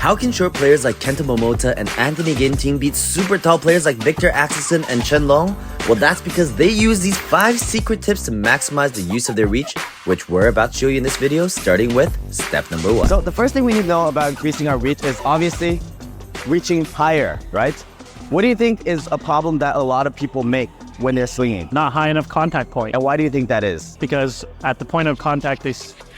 How can short players like Kenta Momota and Anthony Ginting beat super tall players like Victor Axelsen and Chen Long? Well, that's because they use these 5 secret tips to maximize the use of their reach, which we're about to show you in this video, starting with step number 1. So the first thing we need to know about increasing our reach is obviously reaching higher, right? What do you think is a problem that a lot of people make when they're swinging? Not high enough contact point. And why do you think that is? Because at the point of contact,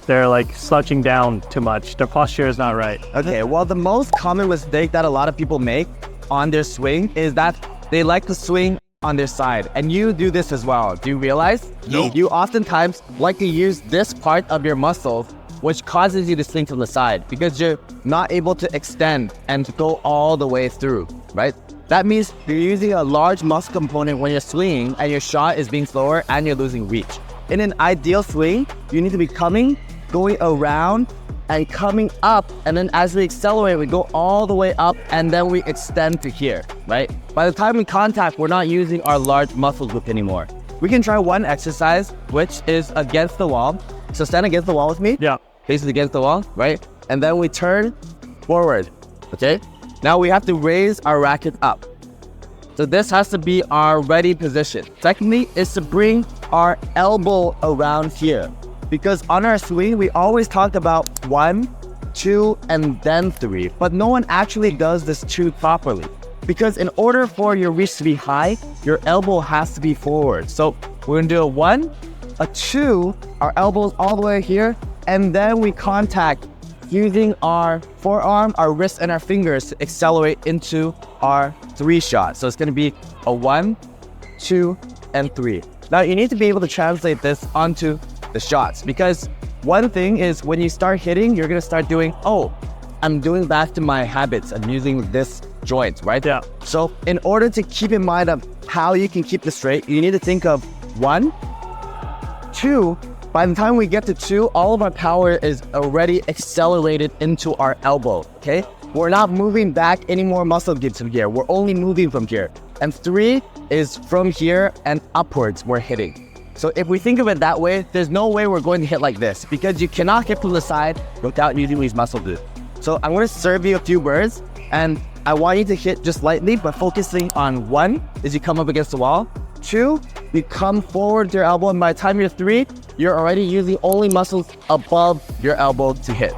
they're like slouching down too much. Their posture is not right. Okay, well, the most common mistake that a lot of people make on their swing is that they like to swing on their side. And you do this as well. Do you realize? No. You oftentimes like to use this part of your muscles, which causes you to swing to the side because you're not able to extend and to go all the way through, right? That means you're using a large muscle component when you're swinging and your shot is being slower and you're losing reach. In an ideal swing, you need to be going around and coming up, and then as we accelerate, we go all the way up and then we extend to here, right? By the time we contact, we're not using our large muscle group anymore. We can try one exercise, which is against the wall. So stand against the wall with me. Yeah. Faces against the wall, right? And then we turn forward, okay? Now we have to raise our racket up. So this has to be our ready position. Secondly, is to bring our elbow around here. Because on our swing, we always talk about 1, 2, and then 3. But no one actually does this 2 properly. Because in order for your reach to be high, your elbow has to be forward. So we're gonna do a 1, a 2, our elbows all the way here, and then we contact using our forearm, our wrist, and our fingers to accelerate into our 3 shot. So it's gonna be a 1, 2, and 3. Now you need to be able to translate this onto the shots, because one thing is when you start hitting, you're gonna start doing, oh, I'm doing back to my habits. I'm using this joint, right? Yeah. So in order to keep in mind of how you can keep this straight, you need to think of 1, 2. By the time we get to 2, all of our power is already accelerated into our elbow, okay? We're not moving back any more muscle groups from here. We're only moving from here. And 3 is from here and upwards we're hitting. So if we think of it that way, there's no way we're going to hit like this because you cannot hit from the side without using these muscle groups. So I'm going to serve you a few birds and I want you to hit just lightly, but focusing on 1 is you come up against the wall. 2, you come forward to your elbow, and by the time you're 3, you're already using only muscles above your elbow to hit.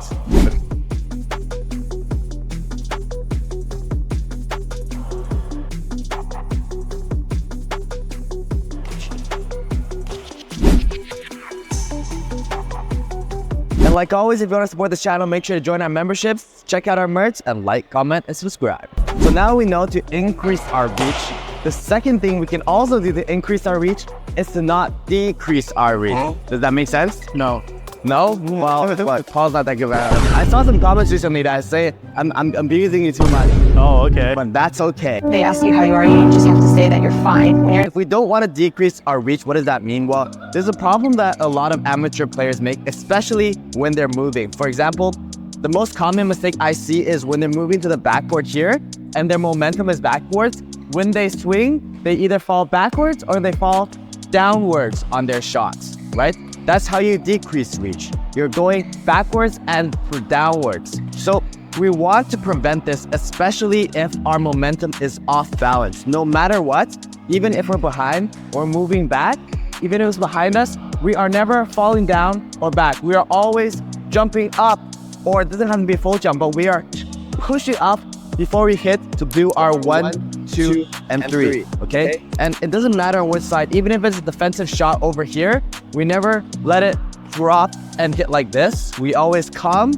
And like always, if you want to support this channel, make sure to join our memberships, check out our merch, and like, comment, and subscribe. So now we know to increase our reach. The second thing we can also do to increase our reach is to not decrease our reach. Does that make sense? No. No? Well, Paul's not that good at it. I saw some comments recently that say I'm abusing you too much. Oh, okay. But that's okay. They ask you how you are, you just have to say that you're fine. If we don't want to decrease our reach, what does that mean? Well, there's a problem that a lot of amateur players make, especially when they're moving. For example, the most common mistake I see is when they're moving to the backboard here and their momentum is backwards. When they swing, they either fall backwards or they fall downwards on their shots, right? That's how you decrease reach. You're going backwards and downwards. So we want to prevent this, especially if our momentum is off balance. No matter what, even if we're behind or moving back, even if it's behind us, we are never falling down or back. We are always jumping up, or it doesn't have to be a full jump, but we are pushing up before we hit to do our 1, 2, and 3, okay? And it doesn't matter on which side, even if it's a defensive shot over here, we never let it drop and hit like this. We always come,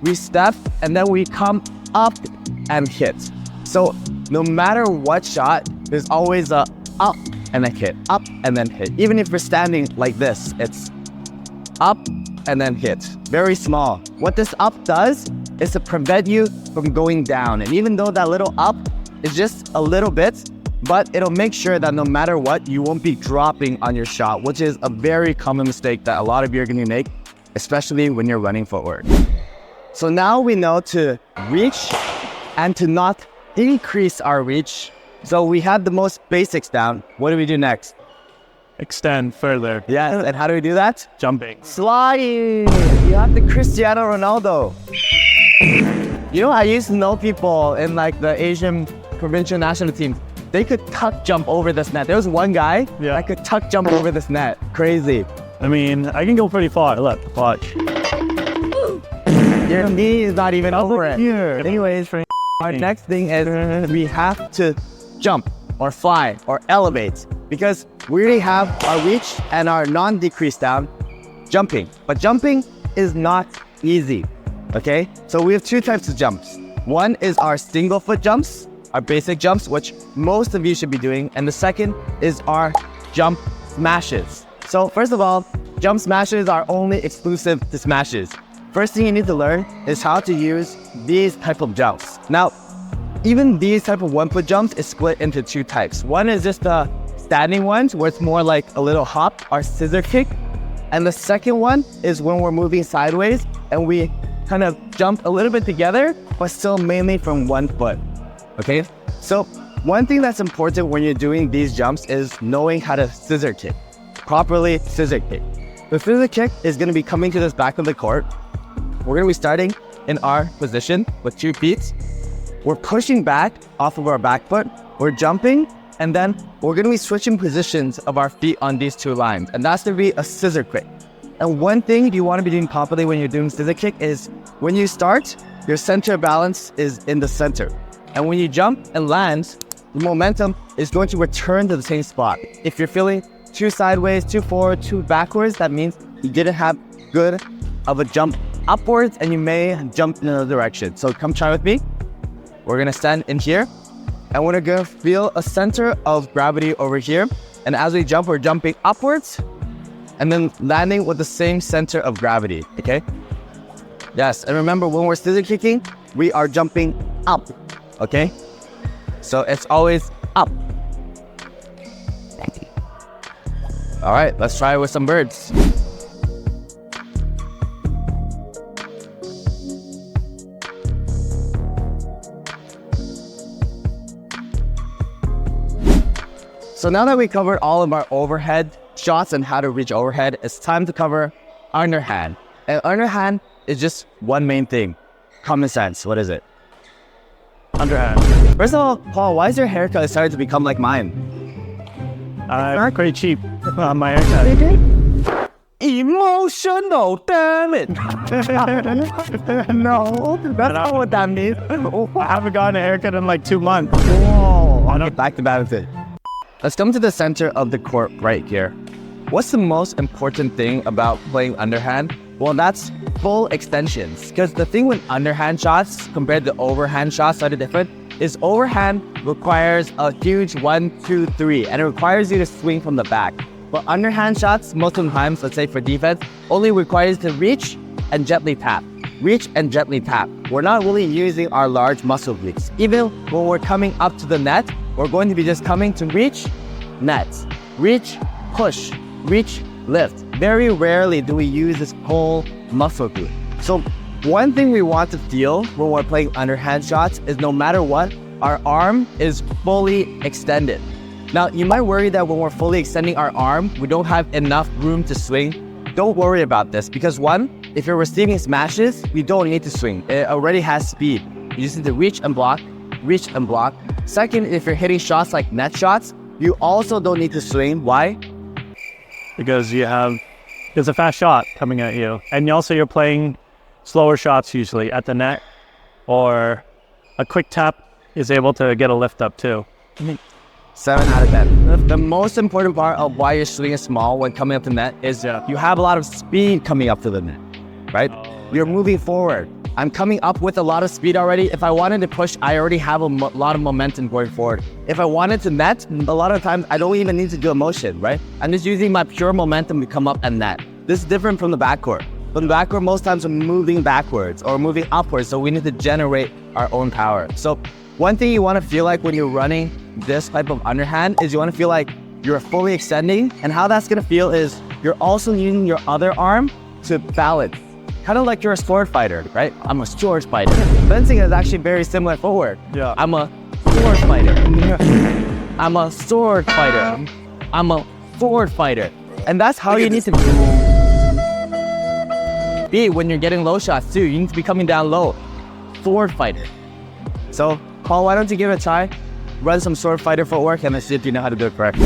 we step, and then we come up and hit. So no matter what shot, there's always a up and then hit, up and then hit. Even if we're standing like this, it's up and then hit. Very small. What this up does is to prevent you from going down. And even though that little up is just a little bit, but it'll make sure that no matter what, you won't be dropping on your shot, which is a very common mistake that a lot of you are going to make, especially when you're running footwork. So now we know to reach and to not increase our reach. So we have the most basics down. What do we do next? Extend further. Yeah, and how do we do that? Jumping. Sliding. You have the Cristiano Ronaldo. You know, I used to know people in like the Asian provincial national team. They could tuck jump over this net. There was one guy that could tuck jump over this net. Crazy. I mean, I can go pretty far. Look, watch. Your knee is not even over it. Here. Anyways, our next thing is we have to jump or fly or elevate because we already have our reach and our non-decrease down jumping. But jumping is not easy, okay? So we have two types of jumps. One is our single foot jumps, our basic jumps, which most of you should be doing. And the second is our jump smashes. So first of all, jump smashes are only exclusive to smashes. First thing you need to learn is how to use these type of jumps. Now, even these type of one foot jumps is split into two types. One is just the standing ones where it's more like a little hop or scissor kick. And the second one is when we're moving sideways and we kind of jump a little bit together, but still mainly from one foot, okay? So one thing that's important when you're doing these jumps is knowing how to scissor kick, properly scissor kick. The scissor kick is gonna be coming to this back of the court. We're gonna be starting in our position with 2 feet. We're pushing back off of our back foot. We're jumping, and then we're gonna be switching positions of our feet on these 2 lines. And that's gonna be a scissor kick. And one thing you wanna be doing properly when you're doing scissor kick is when you start, your center of balance is in the center. And when you jump and land, the momentum is going to return to the same spot. If you're feeling too sideways, too forward, too backwards, that means you didn't have good of a jump upwards and you may jump in another direction. So come try with me. We're gonna stand in here and we're gonna feel a center of gravity over here. And as we jump, we're jumping upwards and then landing with the same center of gravity, okay? Yes, and remember when we're scissor kicking, we are jumping up, okay? So it's always up. All right, let's try it with some birds. So now that we covered all of our overhead shots and how to reach overhead, it's time to cover underhand. And underhand is just one main thing. Common sense, what is it? Underhand. First of all, Paul, why is your haircut starting to become like mine? Pretty cheap. My haircut. Emotional, damn it! No, that's not what that means. I haven't gotten a haircut in like 2 months. Whoa, I'll get back to badminton. Let's come to the center of the court right here. What's the most important thing about playing underhand? Well, that's full extensions. Because the thing with underhand shots compared to overhand shots that are different is overhand requires a huge 1, 2, 3, and it requires you to swing from the back. But underhand shots, most of the times, let's say for defense, only requires to reach and gently tap. Reach and gently tap. We're not really using our large muscle groups. Even when we're coming up to the net, we're going to be just coming to reach, net, reach, push, reach, lift. Very rarely do we use this whole muscle group. So one thing we want to feel when we're playing underhand shots is no matter what, our arm is fully extended. Now, you might worry that when we're fully extending our arm, we don't have enough room to swing. Don't worry about this because one, if you're receiving smashes, you don't need to swing. It already has speed. You just need to reach and block, reach and block. Second, if you're hitting shots like net shots, you also don't need to swing. Why? Because there's a fast shot coming at you. And also you're playing slower shots usually at the net, or a quick tap is able to get a lift up too. 7 out of 10. The most important part of why you're swinging small when coming up to net is you have a lot of speed coming up to the net, right? You're moving forward. I'm coming up with a lot of speed already. If I wanted to push, I already have a lot of momentum going forward. If I wanted to net, a lot of times I don't even need to do a motion, right? I'm just using my pure momentum to come up and net. This is different from the backcourt. From the backcourt, most times we're moving backwards or moving upwards, so we need to generate our own power. So one thing you want to feel like when you're running this type of underhand is you want to feel like you're fully extending, and how that's going to feel is you're also using your other arm to balance. Kind of like you're a sword fighter, right? I'm a sword fighter. Fencing is actually very similar forward. Yeah. I'm a sword fighter. I'm a sword fighter. I'm a sword fighter. And that's how you need to be when you're getting low shots too. You need to be coming down low. sword fighter. So, Paul, why don't you give it a try? Run some sword fighter footwork and let's see if you know how to do it correctly.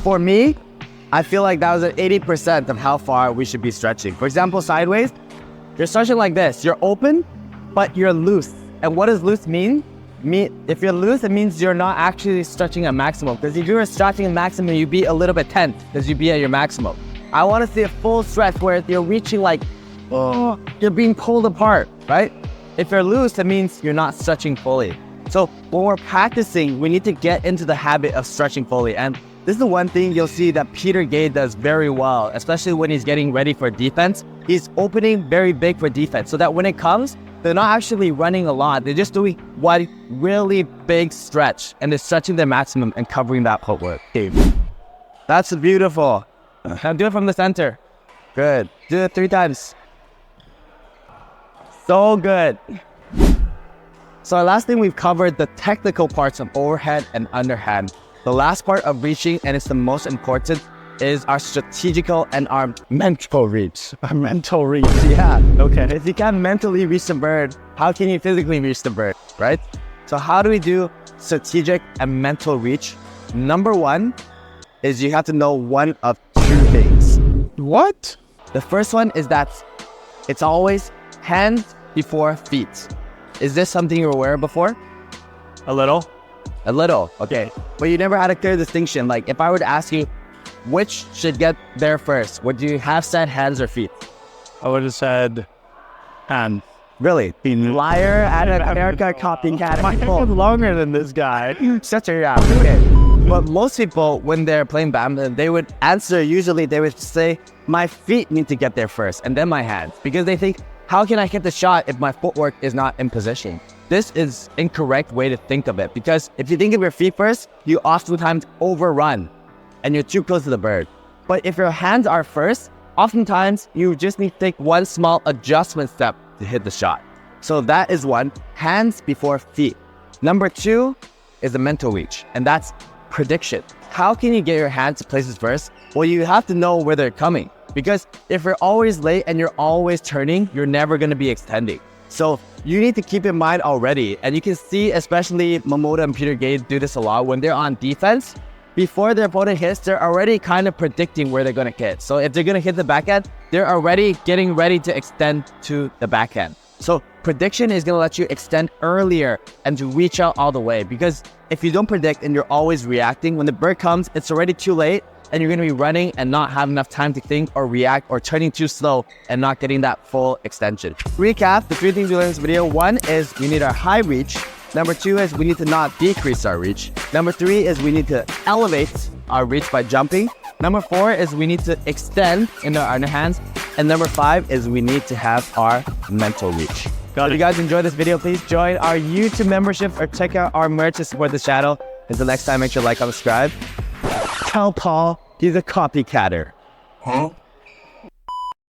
For me, I feel like that was at 80% of how far we should be stretching. For example, sideways, you're stretching like this. You're open, but you're loose. And what does loose mean? If you're loose, it means you're not actually stretching at maximum. Because if you were stretching at maximum, you'd be a little bit tense because you'd be at your maximum. I want to see a full stretch where you're reaching like, oh, you're being pulled apart, right? If you're loose, it means you're not stretching fully. So when we're practicing, we need to get into the habit of stretching fully. And this is the one thing you'll see that Peter Gay does very well, especially when he's getting ready for defense. He's opening very big for defense so that when it comes, they're not actually running a lot. They're just doing one really big stretch and they're stretching their maximum and covering that footwork. That's beautiful. Now do it from the center. Good. Do it 3 times. So good. So last thing we've covered the technical parts of overhead and underhand. The last part of reaching, and it's the most important, is our strategical and our mental reach. Our mental reach. Yeah. Okay. If you can't mentally reach the bird, how can you physically reach the bird, right? So how do we do strategic and mental reach? Number 1 is you have to know one of 2 things. What? The first one is that it's always hands before feet. Is this something you were aware of before? A little. A little, okay. But you never had a clear distinction. Like if I were to ask you, which should get there first? Would you have said hands or feet? I would have said hand. Really? Liar at an America copycat. My hair was longer than this guy. Shut your mouth. Okay. But most people, when they're playing badminton, they would answer, usually they would say, my feet need to get there first and then my hands. Because they think, how can I hit the shot if my footwork is not in position? This is incorrect way to think of it, because if you think of your feet first, you oftentimes overrun and you're too close to the bird. But if your hands are first, oftentimes you just need to take one small adjustment step to hit the shot. So that is 1, hands before feet. Number 2 is the mental reach, and that's prediction. How can you get your hands to places first? Well, you have to know where they're coming, because if you're always late and you're always turning, you're never going to be extending. So you need to keep in mind already, and you can see especially Momota and Peter Gay do this a lot when they're on defense. Before their opponent hits, they're already kind of predicting where they're going to hit. So if they're going to hit the backhand, they're already getting ready to extend to the backhand. So prediction is going to let you extend earlier and to reach out all the way, because if you don't predict and you're always reacting, when the bird comes, it's already too late and you're going to be running and not have enough time to think or react, or turning too slow and not getting that full extension. Recap, the 3 things we learned in this video. 1 is we need our high reach. Number 2 is we need to not decrease our reach. Number 3 is we need to elevate our reach by jumping. Number 4 is we need to extend into our underhands. And number 5 is we need to have our mental reach. If you guys enjoyed this video, please join our YouTube membership or check out our merch to support the channel. Until next time, make sure to like and subscribe. Tell Paul he's a copycatter. Huh?